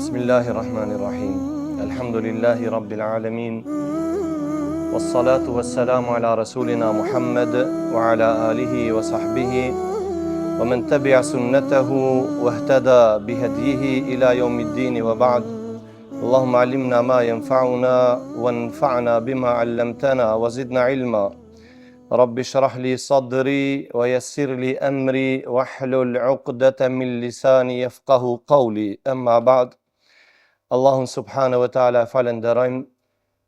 Bismillahirrahmanirrahim. Alhamdulillahi Rabbil Alamin. Wassalatu wassalamu ala rasulina Muhammad wa ala alihi wa sahbihi wa man tabi'a sunnatahu wa ihtada bihadihi ila yawmiddin wa ba'd. Allahumma allimna ma yanfa'una wanfa'na bima 'allamtana wa zidna ilma. Rabbi shrah li sadri wa yassir li amri wahlul 'uqdatan min lisani yafqahu qawli. Amma ba'd. Allahun subhanahu wa ta'ala falenderojmë,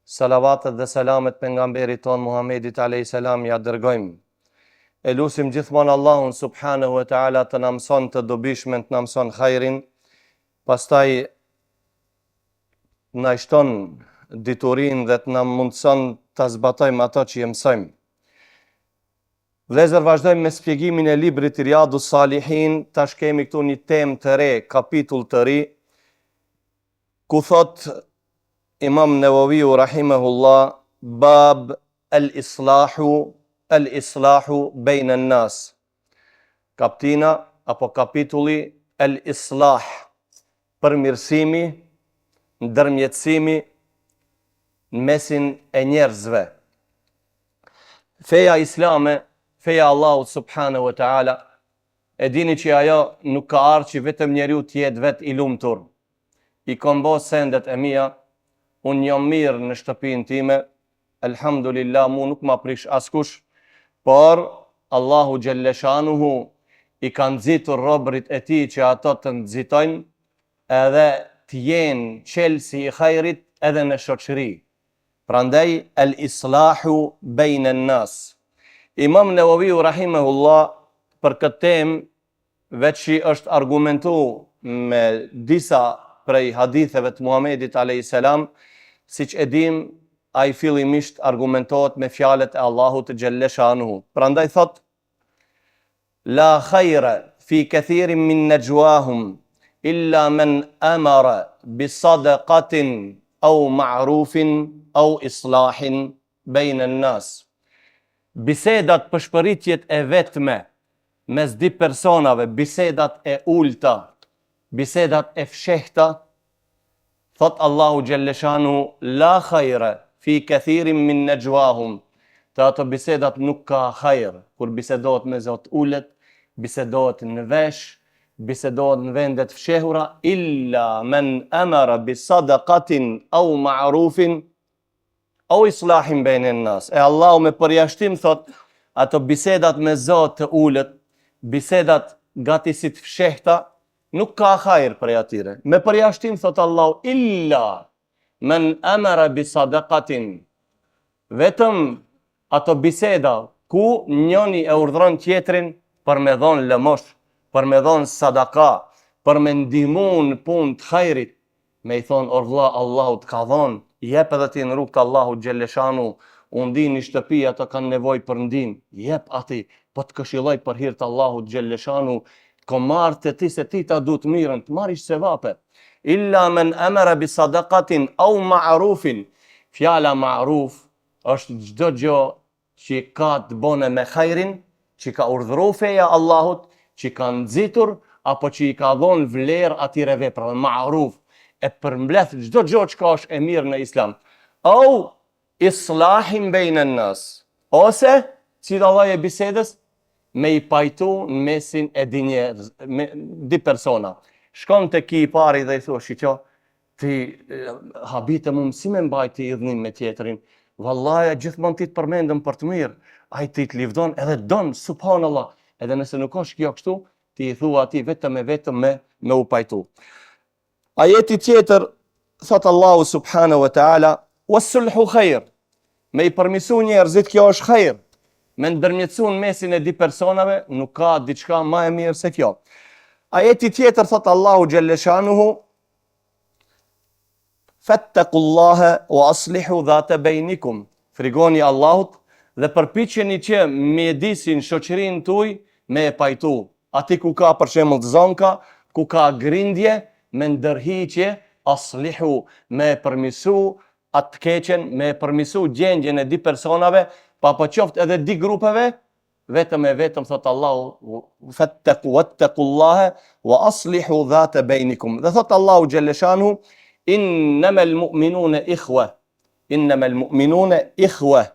salavatet dhe selamet pejgamberit ton Muhammedit alayhis salam ja dërgojmë. E lutim gjithmonë Allahun subhanahu wa ta'ala të na mëson të dobishme, të na mëson khairin, pastaj na shton diturin dhe të na mundson të zbatojmë ato që mësojmë. Vëllezër, vazhdojmë me shpjegimin e librit Riyadus Salihin. Tash kemi këtu një temë të re, kapitull të ri, ku thot Imam Nawawiu rahimahullah, bab al-islahu bejnë nas. Kaptina apo kapitulli al-islah, përmirësimi, ndërmjetësimi në mesin e njerëzve. Feja islame, feja Allahu subhanahu wa ta'ala, e dini që ajo nuk ka ardhur që vetëm njeriu të jetë vetë i lumtur. I kom bo sendet e mia, unë jam mirë në shtëpinë time, elhamdulillah, mu nuk ma prish askush, por Allahu Gjelleshanuhu i kanë nxitur robërit e tij që ato të nxitojnë edhe të jenë qelsi i khairit edhe në shoqëri. Prandaj el-islahu bejnë nas. Imam Nawawiu rahimahullah për këtë temë veç që është argumentu me disa prej haditheve të Muhamedit alayhis salam, siç e dim, ai fillimisht argumentohet me fjalët e Allahut Gjelleshanuhu. Prandaj thot: La khayra fi kathirin min najwahum illa man amara bi sadaqatin aw ma'rufin aw islahin bayna an-nas. Bisedat për shpëritjet e vetme mes dy personave, bisedat e ulta, bisedat e fshehta, thot Allahu Gjelleshanu, la khajre fi kathirin min najwahum, të ato bisedat nuk ka khajr, kur bisedohet me Zot ullet, bisedohet në vesh, bisedohet në vendet fshehura, illa men amara bi sadaqatin au ma'rufin au islahin bejnë nas. E Allahu me përjashtim thot, ato bisedat me Zot të ullet, bisedat gati si të fshehta, nuk ka hajër për atyre. Me përjashtim thot Allahu, illa men amara bi sadaqatin. Vetëm ato biseda ku njëri e urdhron tjetrin për me dhon lëmosh, për me dhon sadaka, për me ndihmu në punë të hajrit, me i thon, o vlla, Allahu të ka dhon, jep edhe ti në rrugt Allahu Gjelleshanu, unë di një shtëpi ato kanë nevojë për ndihmë, jep ati, po të këshilloj për hir të Allahut Gjelleshanu, ko marrë të ti se ti ta du të mirën, të marrish sevape. Illa men amara bi sadaqatin au ma'rufin. Fjala ma'ruf është çdo gjë që ka të bëne me khairin, që ka urdhëruar feja Allahut, që ka nxitur apo që i ka dhënë vlerë atyre veprave. Ma'ruf e përmbledh çdo gjë që ka është e mirë në Islam. Au islahin bejnë nas. Ose cila lloj e bisedës, me i pajtu në mesin e di persona. Shkon të ki i pari dhe i thua, shqyqo, ti habite mu si me mbajti i idhnim me tjetërin, vallaja gjithmonë ti të përmendëm për të mirë, a i ti të livdon edhe don, subhanallah, edhe nëse nuk është kjo kështu, ti i thua ati vetëm me u pajtu. Ajeti tjetër, thot Allahu subhanahu wa ta'ala, wassulhu khajr, me i përmisu njerëzit, kjo është khajr. Me ndërmjetësu në mesin e di personave, nuk ka diçka ma e mirë se kjo. Ajeti tjetër thot Allahu Gjelleshanuhu, fattaqullaha wa aslihu dhata bejnikum. Frigoni Allahut dhe përpiqeni që mjedisin shoqërinë tuaj me e pajtu. Ati ku ka për shembull zonka, ku ka grindje, me ndërhiqje, aslihu, me përmisu atë keqen, me përmisu gjendjen e di personave, pa po qoftë edhe di grupeve, vetëm e vetëm thot Allahu wattaqullaha wa aslihu dhata bainikum. Dhe thot Allahu xhaleshanu innamal mu'minuna ikhwa. Innamal mu'minuna ikhwa.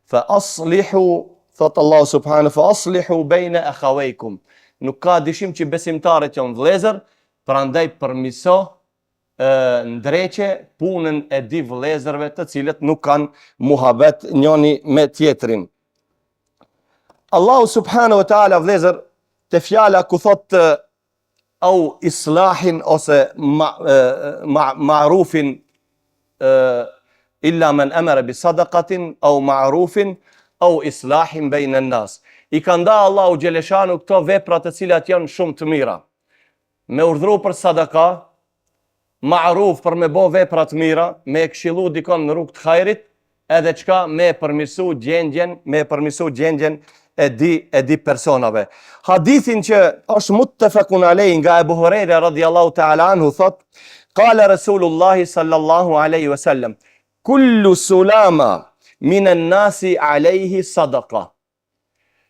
Fa aslihu thot Allahu subhanahu fa aslihu baina akhawaykum. Nuk ka dyshim që besimtarët janë vëllezër, prandaj përmiso ndreqe punën e di vëllezërve të cilët nuk kanë muhabet njëri me tjetrin. Allahu subhanahu wa ta'ala vëllezër te fjala ku thot au islahin ose ma'rufin illa man amara bi sadaqatin au ma'rufin au islahin bayna an-nas. I ka nda Allahu xhaleshanu këto vepra të cilat janë shumë të mira. Me urdhëru për sadaka, ma'ruf për me bo vepra të mira, me këshillu dikon në rrugë të hajrit, edhe çka me përmirësu gjendjen e di personave. Hadithin që është muttafaqun alej nga Ebu Hurajra radhiyallahu ta'ala anhu thot, qala Rasulullah sallallahu alaihi wasallam, kullu sulama minan nasi alaihi sadaqa.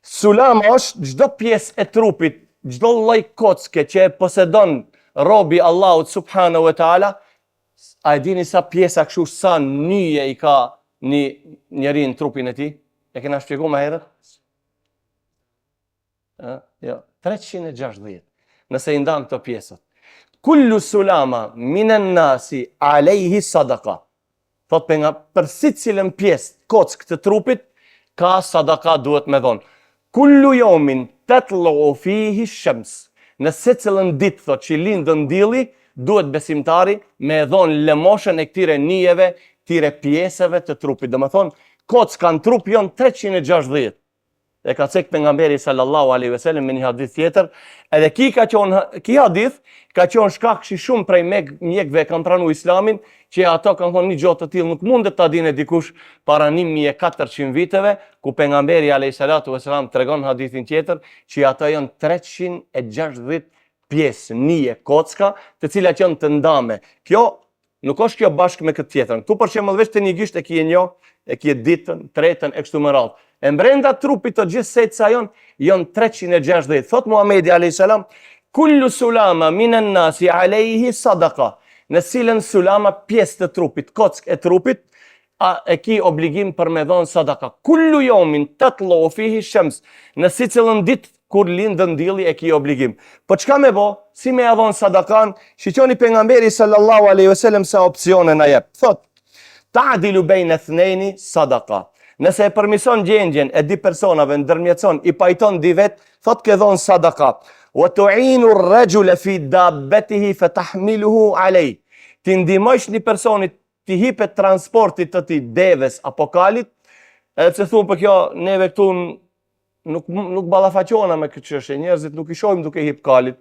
Sulama është çdo pjesë e trupit, çdo lloj kocke që e posedon robi Allahut subhanahu wa ta'ala. A e dini sa pjesa kështu, sa nyje i ka njeri në trupin e tij? E kena shpjeguar më herët? Jo, 360. Nëse i ndan këto pjesët. Kullu sulama minan nasi alaihi sadaqa. Thot për secilën pjesë kockë të trupit ka sadaka duhet me dhon. Kullu yawmin tatlu fihi ash-shams. Në secilën ditë thot që lindën dielli, duhet besimtari me dhon lëmoshën e këtyre nijeve, këtyre pjesëve të trupit. Domethënë, kocka në trup janë 360. E ka cek pejgamberi sallallahu alaihi wasallam në një hadith tjetër, edhe ki hadith ka qenë shkak që shumë prej mjekëve kanë pranuar Islamin, që ato kanë thonë një gjotë të tillë nuk mundet ta dinë dikush para 1400 viteve, ku pejgamberi alayhi salatu wasalam tregon hadithin tjetër që ato janë 360 pjesë, nije, kocka, të cilat janë të ndame. Kjo nuk është kjo bashkë me këtë tjetrën. Tu për shembull veç të një gisht e kje ditën, tretën e kështu me radhë. E brenda trupit të gjithë setsa janë 360. Thot Muhamedi alayhis salam, kullu sulama minan nasi alayhi sadaqa. Në cilën sulama pjesë të trupit, kockë e trupit, e ki obligim për me dhon sadaka. Kullu yawmin tatlu fihi ash-shams. Në cilën ditë kur lindën dielli e ki obligim. Po çka me bo? Si me dhon sadakan? Shiqoni pejgamberi sallallahu alaihi wasallam sa opsione na jep. Thot, ta'dilu bayna ithnaini sadaqa. Nëse e përmison gjendjen e di personave, ndërmjetson, i pajton di vet, thot ke dhon sadaka. Wa tu'inu ar-rajula fi dabbatihi fatahmiluhu alayh. Ti ndihmosh një personit të hipet transportit të tij deves apo kalit, edhe pse thon për kjo neve këtu nuk ballafaqohena me këtë çështje, njerëzit nuk i shohim duke hip kalit,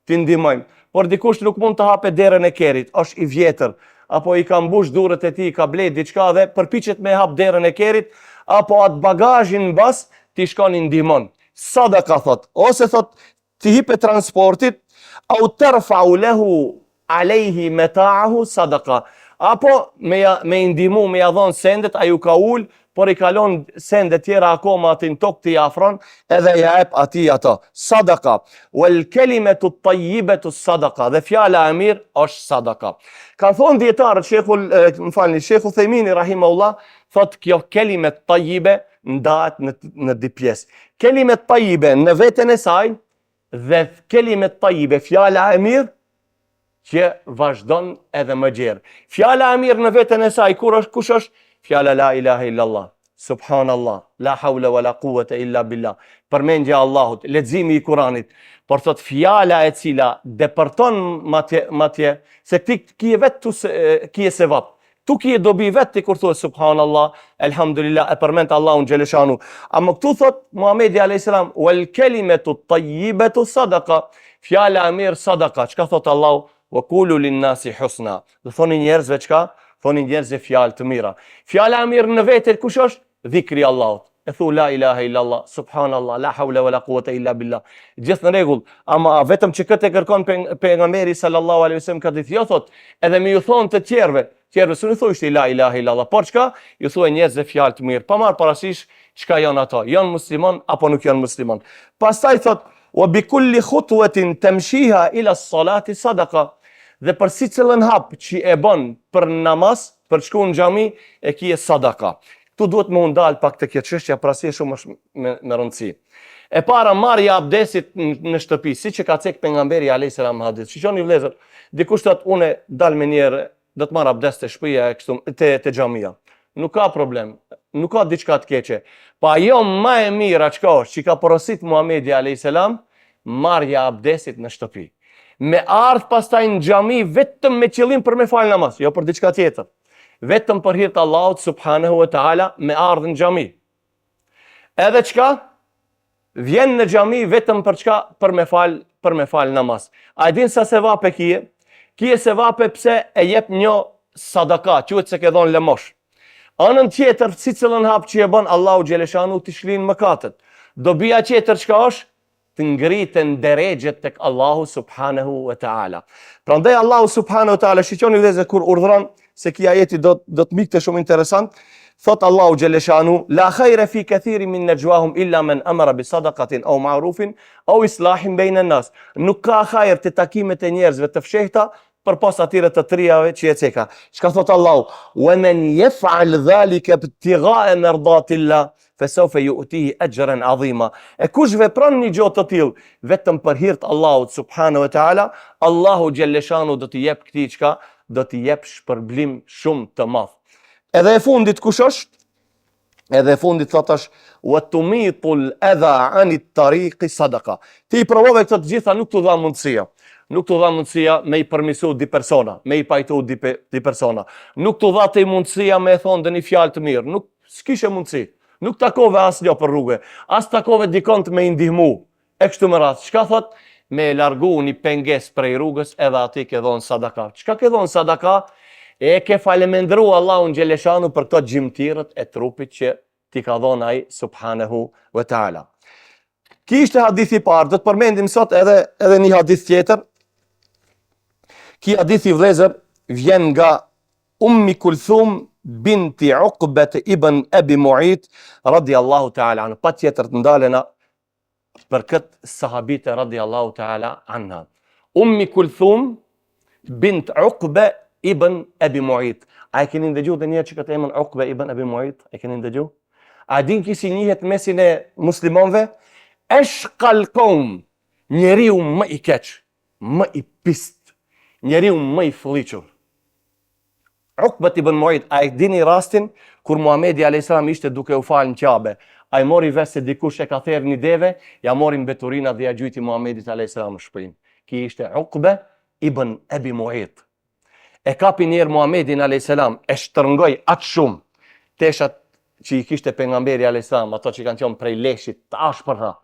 ti ndihmojmë. Por dikush nuk mund të hapë derën e kerit, është i vjetër, apo i ka mbush durët e tij, ka blet diçka dhe përpiqet me hap derën e kerit, apo atë bagazhin mbas ti shkon i ndihmon. Sadaka thot, ose thot ti hipet transportit, au tarfa'u lahu alayhi mata'ahu sadaka. Apo me ndihmu, me ja dhon sendet, ai u ka ul, por i kalon sendet tjera akoma atin tokë të afron, edhe ja jep atij ato. Sadaka. Wal kalimatu at-tayyibatu sadaka. Dhe fjala e mirë është sadaka. Ka thonë dietarët Sheikh Uthaymini rahimahullah, thot kjo kelimet tayyibe ndahet në dy pjesë. Kelimet tayyibe në veten e saj dhe kelimet tayyibe fjala e mirë që vazhdon edhe më gjerë. Fjala e mirë në veten e saj kush është? Fjala la ilaha illallah, subhanallah, la hawla wala quwwata illa billah. Përmendja e Allahut, leximi i Kuranit, por thot fjala e cila depërton matje se ti kije vetë kije sevap. Tu kije dobi vetë ti kur thuaj subhanallah, elhamdulillah, e përmend Allahun xheleshanu. Ama këtu thot Muhamedi alayhis salam, wal kalimatu tayyibatu sadaqa. Fjala e mirë sadaka. Çka thot Allahu? Wa qulu lin nasi husna. Do thoni njerëzve çka? Thoni njerëzve fjalë të mira. Fjala e mirë në vetë kush është? Dhikri Allahut. E thu la ilaha illallah, subhanallah, la hawla wala quwata illa billah. Gjithë në rregull, ama vetëm që këtë e kërkon pejgamberi sallallahu alaihi wasallam ka ditë, jo thot, edhe më ju thon të tjerëve s'u thoshti la ilaha illallah, por çka? Ju thuaj njerëzve fjalë të mirë. Pa marr parasysh çka janë ata, janë musliman apo nuk janë musliman. Pastaj thot, wa bi kulli khutwatin tamshiha ila as-salati sadaqa. Dhe për sicilën hap që e bën për namaz, për shku në xhami, e kije sadaka. Tu duhet më ndal pak të kjo çështja, pra si shumë është me rëndësi. E para marrja e abdesit në shtëpi, siç e ka thënë pejgamberi alayhis salam hadith. Shikoni vëllezër, dikush thot unë dal me njerë, do të marr abdes te shtëpia kështu te xhamia. Nuk ka problem, nuk ka diçka të keqe. Pa jo më e mira çka është, që ka porosit Muhamedi alayhis salam, marrja e abdesit në shtëpi. Me ardh pastaj në xhami vetëm me qëllim për me fal namaz, jo për diçka tjetër. Vetëm për hir të Allahut subhanahu wa taala me ardh në xhami. Edhe çka? Vjen në xhami vetëm për çka? Për me fal namaz. A e din sa sevape kije? Kije sevape pse e jep një sadaka, quhet se ke dhon lëmosh. Anën tjetër, sicilën hap që e bën Allahu xhaleshanu t'i shklin mëkatet. Dobia tjetër çka është? Të ngritën deregjet tek Allahu subhanahu wa taala. Prandaj Allahu subhanahu wa taala, shiqoni vëllezër kur urdhron se kia ajeti do të mikte shumë interesant. Thot Allahu xhaleshanu, la khayra fi kathirin min najwahum illa man amara bi sadaqatin aw ma'rufin aw islahin bayna an-nas. Nuk ka hajër te takimet e njerëzve të fshehta përpas atyre të trijave që e ceka. Çka thot Allahu? Wa man yaf'al dhalika ibtigha'a mardatillah fasawfa yu'tihi ajran 'azima. E kush vepron një gjë të tillë vetëm për hir të Allahut subhanahu wa taala, Allahu xhaleshanu do t'i jep këtij çka? Do t'i jep shpërblim shumë të madh. Edhe e fundit kush është? Edhe e fundit thot është wa tumitul adha 'anit tariqi sadaqa. Ti provove këto të gjitha, nuk t'u dha mundësia. Nuk t'u dha mundësia me i përmisu di persona, me i pajtu di persona. Nuk t'u dha të i mundësia me e thonë dhe një fjalë të mirë. Nuk s'kishe mundësi. Nuk takove as një për rrugë, as takove dikon të me i ndihmu. E kështu më radhë. Çka thot? Me largu një penges prej rrugës edhe ati ke dhonë sadaka. Çka ke dhonë sadaka? E ke falemendru Allahun xhaleshanu për këto gjimtirët e trupit që ti ka dhonë ai subhanahu wa taala. Ki ishte hadithi parë, do të përmendim sot edhe një hadith tjetër. Ki hadithi vëllezër vjen nga Ummi Kulthum binti Uqbet ibn Abi Mu'ayt radiallahu ta'ala anhu. Pa tjetër të ndalena për këtë sahabite radiallahu ta'ala anha. Ummi Kulthum bint Uqbe ibn Abi Mu'ayt. A e keni ndëgju dhe njerë që këtë emën Uqbe ibn Abi Mu'ayt? A e keni ndëgju? A din kisi njihet mesin e muslimonve? Eshkal kaum, njeriu më i keq, më i pist, njeriu më i fëlliqur. Uqbet ibn Mu'ayt, a e dini rastin kur Muhamedi a.s. ishte duke u falë në Kabe. A i mori vesh se dikush e ka therë një deve, ja mori mbeturina dhe ja gjujti Muhamedit a.s. në shpinë. Ki ishte Uqbe ibn Abi Mu'ayt. E kapi njerë Muhamedin a.s. e shtërngoj atë shumë teshat që i kishte pejgamberi a.s. ato që kanë qenë prej leshit të ashpërta,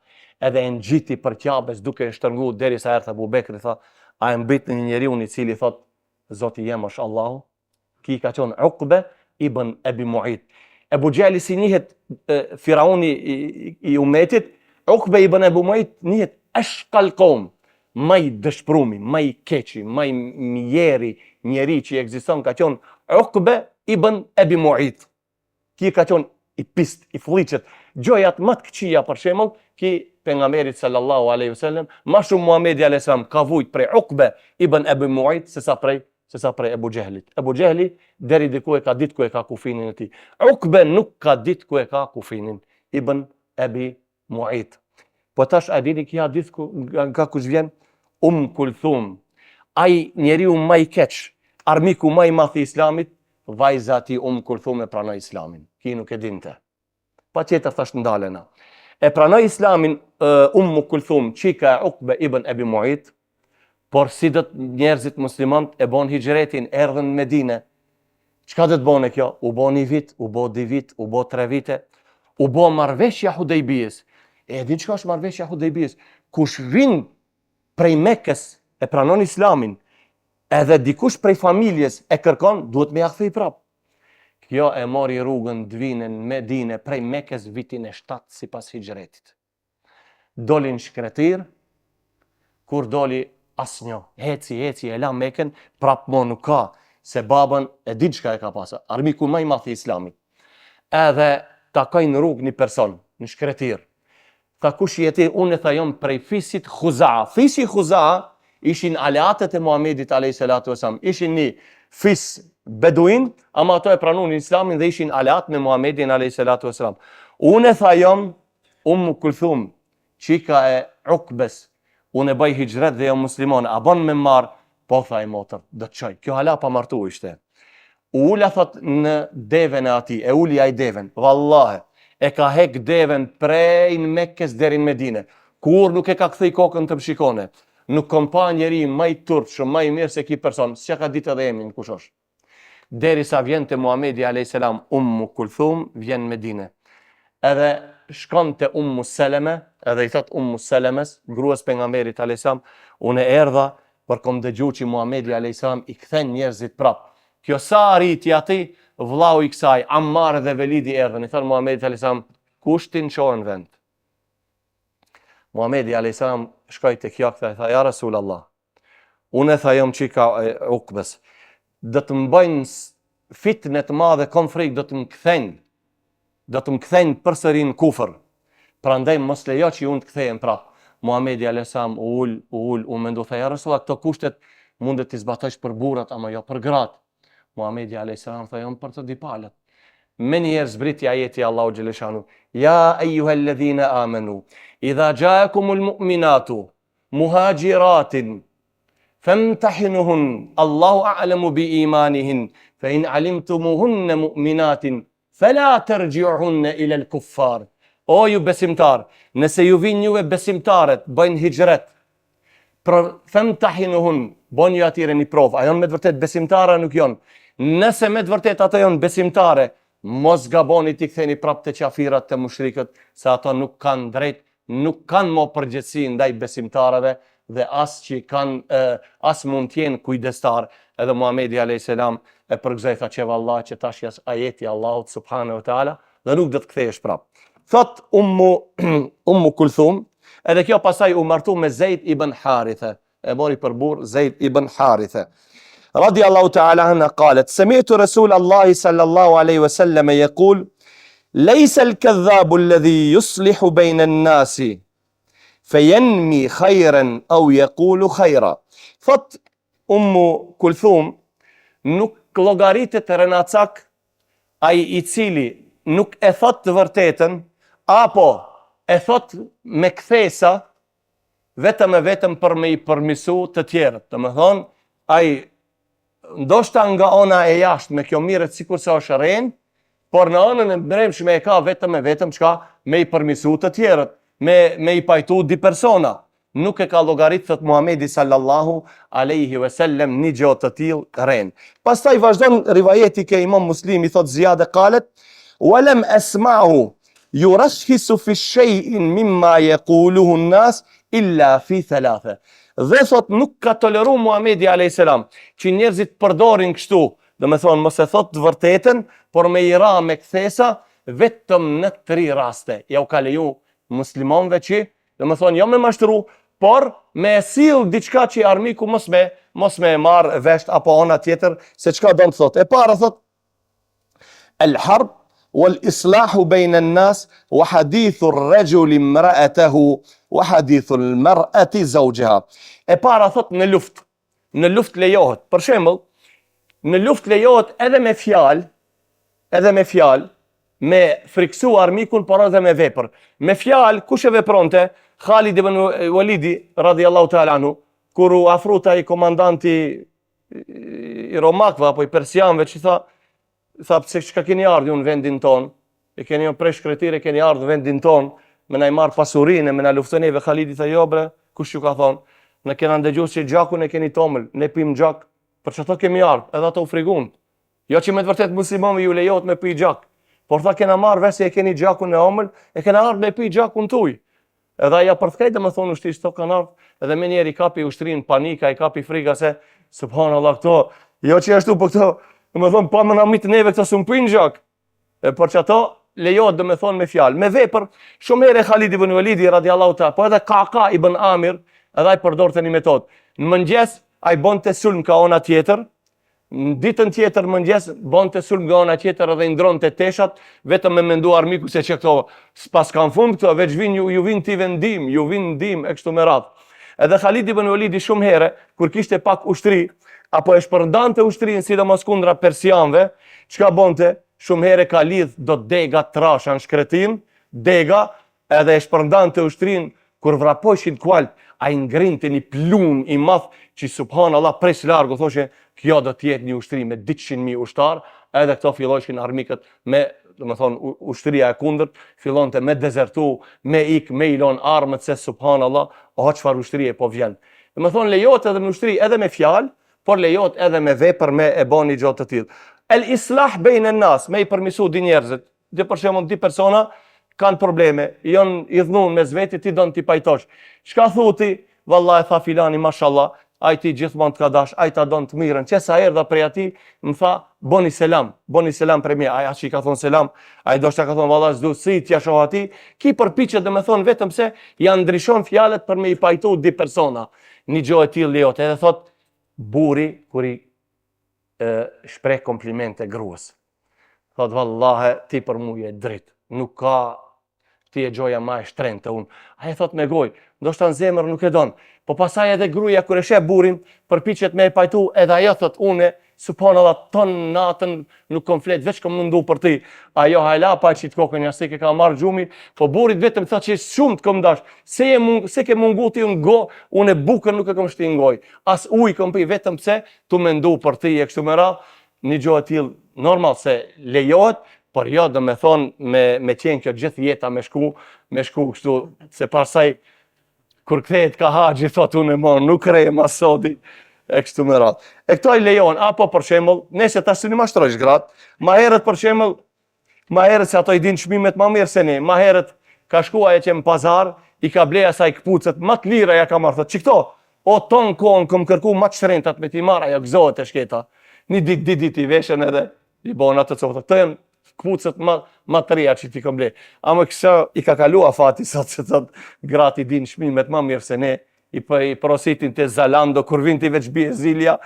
edhe e ngjiti për Kabes duke e shtrëngu derisa erdhi Abu Bekri, tha, a e mbrit një njeriu i cili thot Zoti jem është Allahu? Ki ka qenë Uqbe ibn Abi Mu'ayt. Ebu Gjeli si njihet firauni i umetit, Uqbe ibn Abi Mu'ayt njihet eshkal kaum, më i dëshprumi, më i keqi, më i mjeri njeri që ekziston ka qenë Uqbe ibn Abi Mu'ayt. Ki ka qenë i pist, i fëlliqet. Gjojat më të këqija për shembull, ki pejgamberit sallallahu alaihi wasallam, më shumë Muhamedi alayhis salam ka vujt prej Uqbe ibn Abi Mu'ayt se sa prej Ebu Gjehlit. Ebu Gjehli deri diku e ka ditë ku e ka kufinin e tij. Uqbe nuk ka ditë ku e ka kufinin ibn Abi Mu'ayt. Po tash a dini ki hadith nga kush vjen? Kulthum. Ai njeriu më i keq, armiku më i madh i Islamit, vajza ti Kulthum e pranoi Islamin. Ki nuk e dinte. Pa tjetër thash ndalena. E pranoi Islamin Kulthum, çika Uqbe ibn Abi Mu'ayt, por si do njerëzit muslimanët e bon hijretin, erdhën në Medinë. Çka do të bëne kjo? U bo një vit, u bo 2 vit, u bo 3 vite, u bo marrëveshja Hudejbijës. E di çka është marrëveshja Hudejbijës? Kush vin prej Mekës e pranon Islamin, edhe dikush prej familjes e kërkon, duhet me ja kthej prap. Kjo e mori rrugën dvinë në Medinë prej Mekës vitin e 7 sipas hijretit. Dolin shkretir, kur doli asnjë, heci e la Mekën, prap mo nuk ka, se babën e di çka e ka pasur, armiku më i madh i Islamit. Edhe takoj në rrugë një person, në shkretir. Tha kush jeti, unë e tha jom prej fisit Khuzaa. Fisi Khuzaa ishin aleatët e Muhamedit a.s. Ishin një fis beduin, ama ato e pranun islamin dhe ishin aleat me Muhamedin a.s. Unë e tha jom Kulthum, qika e Ukbes, unë e bëj hijret dhe jom muslimon, a bon me marë, po tha i motër, do të qoj. Kjo hala pa martu ishte. Ula thot në deven e ati, e uli a i deven, vallahe, e ka hek deven prej në Mekkes deri në Medine, kur nuk e ka kthej kokën të mshikone, nuk kom pa njeri maj turp, shumë maj mirë se ki person, s'ja ka ditë edhe emin kush është. Deri sa vjen të Muhamedi a.s. Kulthum, vjen në Medine. Edhe shkon të Seleme, edhe i thot Selemes, gruas pejgamberit a.s. Unë e erdha, për kom dëgju që Muhamedi a.s. i kthen njerëzit prap. Kjo sa arriti ati, vllau i kësaj, Ammar dhe Velidi erdhën. I thënë Muhamedi a.s. kushtin qohen vend. Muhamedi a.s. shkoj të kjo këthe, tha, ja Rasulallah, unë e tha jom qika e Ukbes, do të mbajnë fitnet madhe, konflikt, do të më kthejnë përsërin kufër. Prandaj mos lejo që unë të kthejem prap. Muhamedi a.s. u mendu, tha, ja Rasulallah, këto kushtet mundet të zbatojsh për burrat, ama jo për gratë. Muhamedi a.s. tha, jom për të dipalet. Me njerë zbriti ajeti Allahu Gjeleshanu, ja ejuhalladhina amenu, idha jaakumul mu'minatu, muhajiratin, famtahinuhun, Allahu a'lamu bi imanihin, fa in alimtumuhunne mu'minatin, fela tërgjuhunne ila l-kuffar. O ju besimtar, nëse ju vinë juve besimtaret, bëjnë hijret, famtahinuhun, bon ju atire një provë, a jonë me të vërtet besimtara nuk jonë, nëse me të vërtet ato jonë besimtare, mos gaboni t'i ktheni prap të qafirat të mushrikët, se ato nuk kanë drejt, nuk kanë mo përgjithsi ndaj besimtarëve dhe as që kanë, as mund t'jenë kujdestar. Edhe Muhamedi a.s. e përgëzoj, tha që vallah që tash jas ajeti Allahut subhanahu wa taala dhe nuk do të kthehesh prap. Thot Ummu Kulthum, edhe kjo pasaj u martu me Zeid ibn Harithe, e mori për burr Zeid ibn Harithe. رضي الله تعالى عنها قالت سمعت رسول الله صلى الله عليه وسلم يقول ليس الكذاب الذي يصلح بين الناس فينمي خيرا أو يقول خيرا. Thot Kulthum, nuk llogaritet renacak ai i cili nuk e thot të vërtetën, apo e thot me kthesa vetëm për me i përmisu të tjerët. Të më thonë, ai ndoshta nga ona e jashtë me kjo mirët sikur se është rrenë, por në anën e brendshme e ka vetëm çka me i përmisu të tjerët, me i pajtu di persona. Nuk e ka llogarit, thot Muhamedi sallallahu alaihi wasallam, një gjë të tillë rrenë. Pastaj vazhdon rivajeti ke Imam Muslimi, thot Ziyad qalet walam asma'u yurashisu fi shay'in mimma yaquluhu an-nas illa fi thalatha. Dhe thot nuk ka toleru Muhamedi a.s. që njerëzit përdorin kështu, dhe me thonë mos e thot të vërtetën, por me i ra me kthesa vetëm në 3 raste. Ja u ka leju muslimonve që, dhe me thonë jo me mashtru, por me sill diçka që armiku mos me marr vesh apo ona tjetër, se çka do të thot. E para thot el-harb wal-islahu bejnë an-nas wa hadithu ar-rajuli imra'atahu wa hadithu al-mar'ati zawjaha. E para thot në luftë lejohet. Për shembull, në luftë lejohet edhe me fjalë, me friksu armikun, por edhe me vepër. Me fjalë, kush e vepronte? Khalid ibn Walidi radhiyallahu ta'ala anhu, kur u afruta i komandanti i romakëve apo i persianëve, që tha pse çka keni ardhur në vendin ton, e keni prej shkretire, keni ardhur në vendin ton, me na i marr pasurinë, me na luftoneve. Khalidi tha jo bre, kush ju ka thonë? Ne kena ndëgjuar se gjakun e keni tomël, ne pim gjak, për çfarë kemi ardhur? Edhe ato u friguan. Jo që me të vërtet muslimanëve ju lejohet me pi gjak, por tha kena marr vesh se e keni gjakun e omël, e kena ardhur me pi gjakun tuj. Edhe aja për thkejt dhe më thonë ushtisht të kanë ardhur, edhe me njerë i kapi ushtrin, panika, i kapi frika se, subhanallah këto, jo që ashtu për këto, dhe më thonë, pa më namit neve këto së më pinë gjak. Por që ato lejohet dhe më thonë me fjalë. Me vepër, shumë herë Khalid ibn Walidi radiallahu ta, po edhe Kaka ibn Amir, edhe ai përdorte një metodë. Në mëngjes, ai bonte sulm ka ona tjetër, Në ditën tjetër mëngjes bonte sulm nga ana tjetër edhe i ndronte teshat, vetëm me menduar armiku se që këto s'pas kanë fund këto, veç vin ju vin ti vendim, ju vin ndim e kështu me radhë. Edhe Khalid ibn Walidi shumë herë kur kishte pak ushtri apo e shpërndante ushtrinë sidomos kundra persianëve, çka bonte? Shumë herë ka lidh do dega trasha në shkretin, dega edhe e shpërndante ushtrinë kur vrapojshin kualt, ai ngrinte një plum i madh që subhanallahu prej largu thoshe kjo do të jetë një ushtri me 200.000 ushtar, edhe këto fillojshin armikët me, ushtria e kundërt fillonte me dezertu, me ik, me ilon armët se subhanallahu, çfarë ushtrie po vjen. Lejohet edhe në ushtri edhe me fjalë, por lejohet edhe me vepër me e bën një gjë të tillë. El islah bejn nas, me i përmisu di njerëzit. Dhe për shembull di persona kanë probleme, janë i dhënë mes vetit, ti don ti pajtosh. Çka thuti? Vallahi tha filani mashallah, ai ti gjithmonë të ka dash, ai ta don të mirën. Çesa erdha prej atij, më tha boni selam për mia. Ai ashi ka thon selam, ai doshta ka thon vallahi s'du si t'ja shoh atij. Ki përpiqet domethën vetëm se ja ndryshon fjalët për me i pajtu di persona. Një gjë e tillë lejohet. Edhe thot burri kur i shpreh komplimente gruas. Thot vallahi ti për mua je drejt. Nuk ka ti e gjoja ma e shtrenjtë unë. Ai thot me gojë, ndoshta në zemër nuk e don. Po pasaj edhe gruaja kur e sheh burrin, përpiqet me e pajtu, edhe ajo thot unë subhanallahu ton natën nuk kom flet, veç kom mundu për ti. Ajo hala pa çit kokën jashtë që ka marr xhumi, po burri vetëm thot që shumë të kom dash. Se ke mungu ti unë go, unë bukën nuk e kom shtin gojë. As ujë kom pi vetëm pse tu mendu për ti e kështu me radhë. Një gjë e tillë normal se lejohet, por jo do me thonë me qenë kjo gjithë jeta me shku kështu, se pasaj kur kthehet ka haxhi thot unë më nuk rrej masodi e kështu me radhë. E këto i lejon, apo për shembull, nëse tash një mashtrojsh gratë, ma herët për shembull, ma herët se ato i din çmimet më mirë se ne, ma herët ka shkuar që në pazar, i ka blej asaj kpucët më të lira ja ka marrë thot, çikto, o ton kohën kom kërku më të shtrenjtat me ti marr, ajo gëzohet e shketa. Një ditë i veshën edhe i bon atë çoftë. Këto janë kpucët më të reja që ti kom blej. Ama kësa i ka kalua fati sot se thot gratë i din çmimet më mirë se ne, i porositin te Zalando kur vin ti veç bie zilja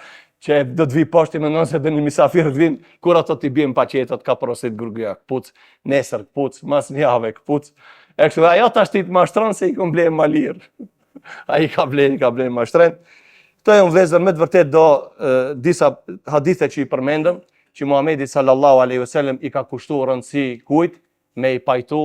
që do të vi poshtë mendon se do një misafir të vin kur ato ti bien paqetot ka porosit gurgja kpuc, nesër kpuc, mas një javë kpuc. E kështu ajo tash ti të mashtron se i kom blej më lirë. Ai ka blej më shtrenjtë. Këto janë vëllezër me të vërtet do disa hadithe që i përmendëm, që Muhamedi sallallahu alaihi wasallam i ka kushtuar rëndësi kujt me i pajtu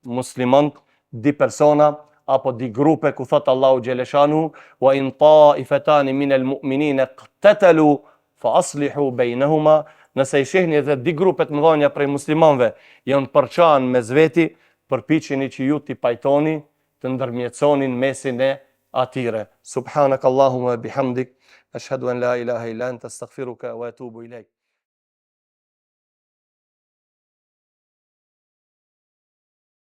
musliman di persona apo di grupe ku thot Allahu xhaleshanu wa in ta'ifatan min al-mu'minina iqtatalu fa aslihu bainahuma. Nëse i shihni edhe di grupet më dhënia prej muslimanëve janë përçan mes veti, përpiqeni që ju t'i pajtoni, të ndërmjetësonin mesin e atyre. Subhanakallahumma bihamdik, ashhadu an la ilaha illa anta astaghfiruka wa atubu ilaik.